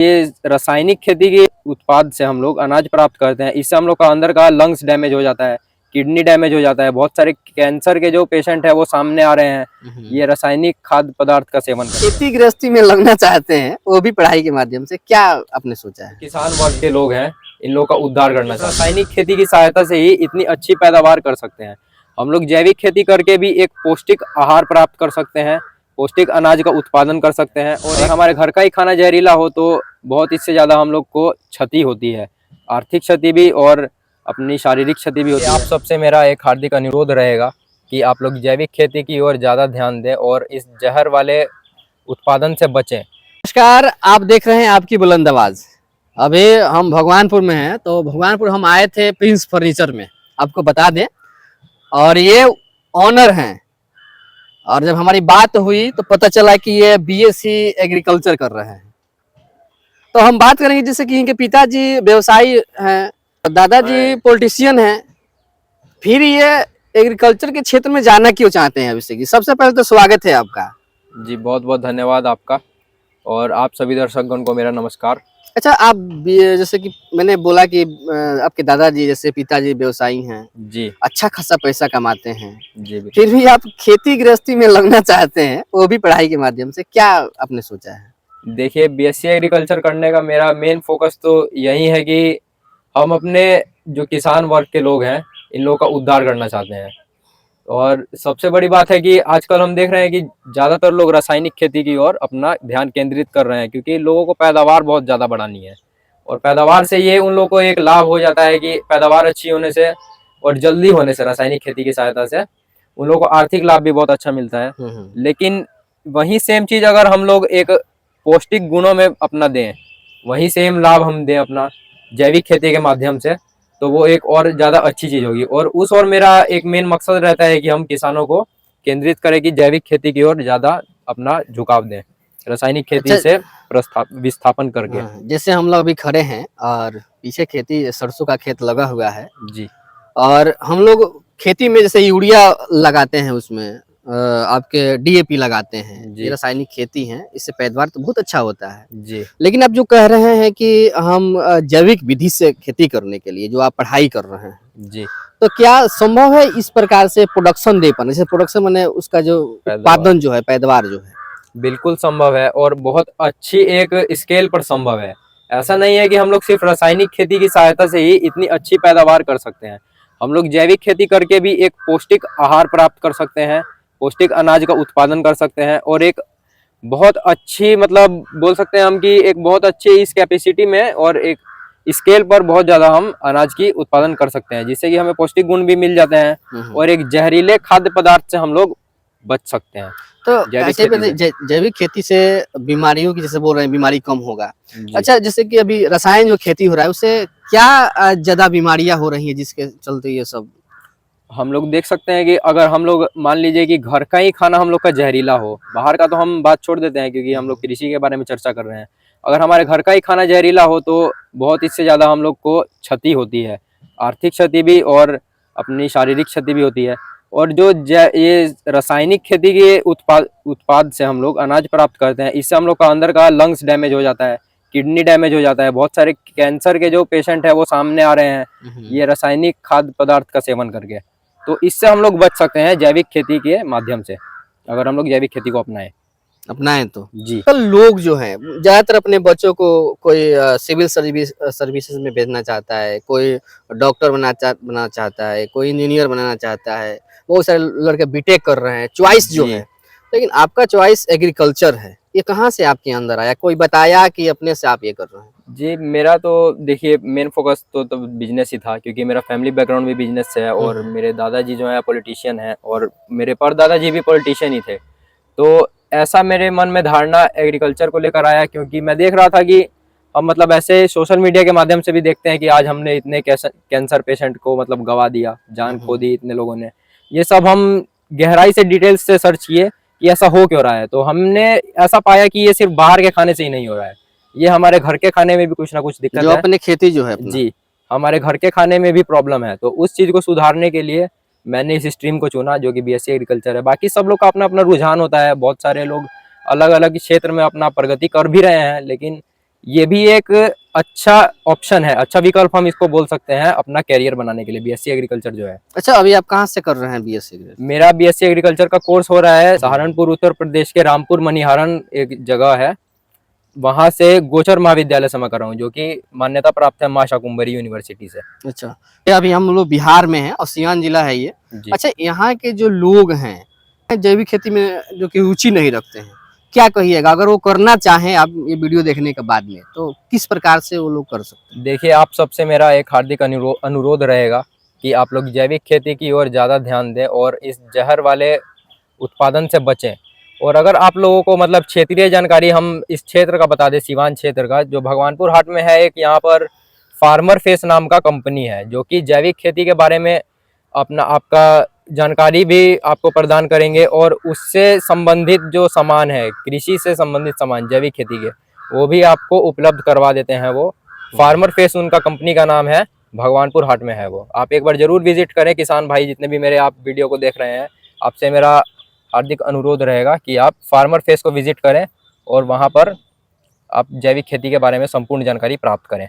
ये रासायनिक खेती के उत्पाद से हम लोग अनाज प्राप्त करते हैं। इससे हम लोग का अंदर का लंग्स डैमेज हो जाता है, किडनी डैमेज हो जाता है। बहुत सारे कैंसर के जो पेशेंट है वो सामने आ रहे हैं ये रासायनिक खाद्य पदार्थ का सेवन करते हैं। खेती गृहस्थी में लगना चाहते हैं, वो भी पढ़ाई के माध्यम से, क्या आपने सोचा है? किसान वर्ग के लोग हैं, इन लोगों का उद्धार करना चाहिए। रासायनिक खेती की सहायता से ही इतनी अच्छी पैदावार कर सकते हैं। हम लोग जैविक खेती करके भी एक पौष्टिक आहार प्राप्त कर सकते हैं, पौष्टिक अनाज का उत्पादन कर सकते हैं। और अगर हमारे घर का ही खाना जहरीला हो तो बहुत इससे ज़्यादा हम लोग को क्षति होती है, आर्थिक क्षति भी और अपनी शारीरिक क्षति भी होती है। आप सबसे मेरा एक हार्दिक अनुरोध रहेगा कि आप लोग जैविक खेती की ओर ज़्यादा ध्यान दें और इस जहर वाले उत्पादन से बचें। नमस्कार, आप देख रहे हैं आपकी बुलंद आवाज। अभी हम भगवानपुर में हैं, तो भगवानपुर हम आए थे प्रिंस फर्नीचर में, आपको बता दें। और ये ऑनर हैं, और जब हमारी बात हुई तो पता चला कि ये बीएससी एग्रीकल्चर कर रहे हैं। तो हम बात करेंगे, जैसे कि इनके पिताजी व्यवसायी हैं, दादाजी पॉलिटिशियन हैं, फिर ये एग्रीकल्चर के क्षेत्र में जाना क्यों चाहते हैं? अभिषेक जी, सबसे पहले तो स्वागत है आपका। जी बहुत बहुत धन्यवाद आपका, और आप सभी दर्शकगण को मेरा नमस्कार। अच्छा, आप जैसे कि मैंने बोला कि आपके दादाजी जैसे पिताजी व्यवसायी हैं, जी अच्छा खासा पैसा कमाते हैं, जी बिल्कुल। फिर भी आप खेती गृहस्थी में लगना चाहते हैं, वो भी पढ़ाई के माध्यम से, क्या आपने सोचा है? देखिए, बीएससी एग्रीकल्चर करने का मेरा मेन फोकस तो यही है कि हम अपने जो किसान वर्ग के लोग हैं इन लोगों का उद्धार करना चाहते हैं। और सबसे बड़ी बात है कि आजकल हम देख रहे हैं कि ज़्यादातर लोग रासायनिक खेती की ओर अपना ध्यान केंद्रित कर रहे हैं, क्योंकि लोगों को पैदावार बहुत ज़्यादा बढ़ानी है। और पैदावार से ये उन लोगों को एक लाभ हो जाता है कि पैदावार अच्छी होने से और जल्दी होने से रासायनिक खेती की सहायता से उन लोगों को आर्थिक लाभ भी बहुत अच्छा मिलता है। लेकिन वही सेम चीज़ अगर हम लोग एक पौष्टिक गुणों में अपना दें, वही सेम लाभ हम दें अपना जैविक खेती के माध्यम से, तो वो एक और ज़्यादा अच्छी चीज़ होगी। और उस और मेरा एक मेन मकसद रहता है कि हम किसानों को केंद्रित करें कि जैविक खेती की ओर ज़्यादा अपना झुकाव दें, रासायनिक खेती से विस्थापन करके। जैसे हम लोग अभी खड़े हैं और पीछे खेती सरसों का खेत लगा हुआ है, जी। और हम लोग खेती में जैसे यूरिया लगाते हैं, उसमें आपके डीएपी लगाते हैं, ये रासायनिक खेती है, इससे पैदावार तो बहुत अच्छा होता है जी। लेकिन आप जो कह रहे हैं कि हम जैविक विधि से खेती करने के लिए जो आप पढ़ाई कर रहे हैं जी, तो क्या संभव है इस प्रकार से प्रोडक्शन दे पाना? जैसे प्रोडक्शन माने उसका जो उत्पादन जो है, पैदावार जो है। बिल्कुल संभव है, और बहुत अच्छी एक स्केल पर संभव है। ऐसा नहीं है कि हम लोग सिर्फ रासायनिक खेती की सहायता से ही इतनी अच्छी पैदावार कर सकते हैं। हम लोग जैविक खेती करके भी एक पौष्टिक आहार प्राप्त कर सकते हैं, पौष्टिक अनाज का उत्पादन कर सकते हैं, और एक बहुत अच्छी, मतलब बोल सकते हैं हम कि एक बहुत अच्छी इस कैपेसिटी में और एक स्केल पर बहुत ज़्यादा हम अनाज की उत्पादन कर सकते हैं, जिससे कि हमें पौष्टिक गुण भी मिल जाते हैं और एक जहरीले खाद्य पदार्थ से हम लोग बच सकते हैं। तो जैविक खेती से बीमारियों की, जैसे बोल रहे हैं, बीमारी कम होगा। अच्छा, जैसे कि अभी रसायन जो खेती हो रहा है उससे क्या ज्यादा बीमारियां हो रही हैं जिसके चलते ये सब हम लोग देख सकते हैं कि अगर हम लोग मान लीजिए कि घर का ही खाना हम लोग का जहरीला हो, बाहर का तो हम बात छोड़ देते हैं क्योंकि हम लोग कृषि के बारे में चर्चा कर रहे हैं। अगर हमारे घर का ही खाना जहरीला हो तो बहुत इससे ज़्यादा हम लोग को क्षति होती है, आर्थिक क्षति भी और अपनी शारीरिक क्षति भी होती है। और जो ये रासायनिक खेती के उत्पाद से हम लोग अनाज प्राप्त करते हैं, इससे हम लोग का अंदर का लंग्स डैमेज हो जाता है, किडनी डैमेज हो जाता है। बहुत सारे कैंसर के जो पेशेंट है वो सामने आ रहे हैं ये रासायनिक खाद्य पदार्थ का सेवन करके। तो इससे हम लोग बच सकते हैं जैविक खेती के माध्यम से, अगर हम लोग जैविक खेती को अपनाएं तो जी। तो लोग जो हैं ज्यादातर अपने बच्चों को कोई सिविल सर्विसेज में भेजना चाहता है, कोई डॉक्टर बनाना चाहता है, कोई इंजीनियर बनाना चाहता है, बहुत सारे लड़के बीटेक कर रहे हैं, चॉइस जो है। लेकिन आपका चॉइस एग्रीकल्चर है, ये कहाँ से आपके अंदर आया? कोई बताया कि अपने से आप ये कर रहे हैं? जी, मेरा तो देखिए मेन फोकस तो बिजनेस ही था, क्योंकि मेरा फैमिली बैकग्राउंड भी बिजनेस से है और मेरे दादाजी जो है पॉलिटिशियन है और मेरे परदादाजी भी पॉलिटिशियन ही थे। तो ऐसा मेरे मन में धारणा एग्रीकल्चर को लेकर आया, क्योंकि मैं देख रहा था कि हम मतलब ऐसे सोशल मीडिया के माध्यम से भी देखते हैं कि आज हमने इतने कैंसर पेशेंट को मतलब गवा दिया, जान खो दी इतने लोगों ने। ये सब हम गहराई से डिटेल्स से सर्च किए कि ऐसा हो क्यों रहा है, तो हमने ऐसा पाया कि ये सिर्फ बाहर के खाने से ही नहीं हो रहा है, ये हमारे घर के खाने में भी कुछ ना कुछ दिक्कत जो है। अपने खेती जो है जी, हमारे घर के खाने में भी प्रॉब्लम है। तो उस चीज़ को सुधारने के लिए मैंने इस स्ट्रीम को चुना जो कि बीएससी एग्रीकल्चर है। बाकी सब लोग का अपना अपना रुझान होता है, बहुत सारे लोग अलग अलग क्षेत्र में अपना प्रगति कर भी रहे हैं, लेकिन ये भी एक अच्छा ऑप्शन है, अच्छा विकल्प हम इसको बोल सकते हैं अपना कैरियर बनाने के लिए। बीएससी एग्रीकल्चर जो है, अच्छा, अभी आप कहाँ से कर रहे हैं बीएससी एग्रीकल्चर? मेरा बीएससी एग्रीकल्चर का कोर्स हो रहा है सहारनपुर उत्तर प्रदेश के रामपुर मनिहारन एक जगह है, वहां से गोचर महाविद्यालय से मैं कर रहा हूँ, जो कि मान्यता प्राप्त है मां शाकुंभरी यूनिवर्सिटी से। अच्छा, ये अभी हम लोग बिहार में हैं और सिवान जिला है ये। जी। अच्छा, यहाँ के जो लोग हैं जैविक खेती में जो कि रुचि नहीं रखते हैं, क्या कहिएगा अगर वो करना चाहें आप ये वीडियो देखने के बाद में, तो किस प्रकार से वो लोग कर सकते हैं? देखिए, आप सबसे मेरा एक हार्दिक अनुरोध रहेगा कि आप लोग जैविक खेती की ओर ज़्यादा ध्यान दें और इस जहर वाले उत्पादन से बचें। और अगर आप लोगों को मतलब क्षेत्रीय जानकारी हम इस क्षेत्र का बता दें, सिवान क्षेत्र का, जो भगवानपुर हाट में है एक यहाँ पर फार्मर फेस नाम का कंपनी है, जो कि जैविक खेती के बारे में अपना आपका जानकारी भी आपको प्रदान करेंगे और उससे संबंधित जो सामान है, कृषि से संबंधित सामान जैविक खेती के, वो भी आपको उपलब्ध करवा देते हैं। वो फार्मर फेस उनका कंपनी का नाम है, भगवानपुर हाट में है वो। आप एक बार जरूर विजिट करें। किसान भाई जितने भी मेरे आप वीडियो को देख रहे हैं, आपसे मेरा हार्दिक अनुरोध रहेगा कि आप फार्मर फेस को विजिट करें और वहाँ पर आप जैविक खेती के बारे में संपूर्ण जानकारी प्राप्त करें।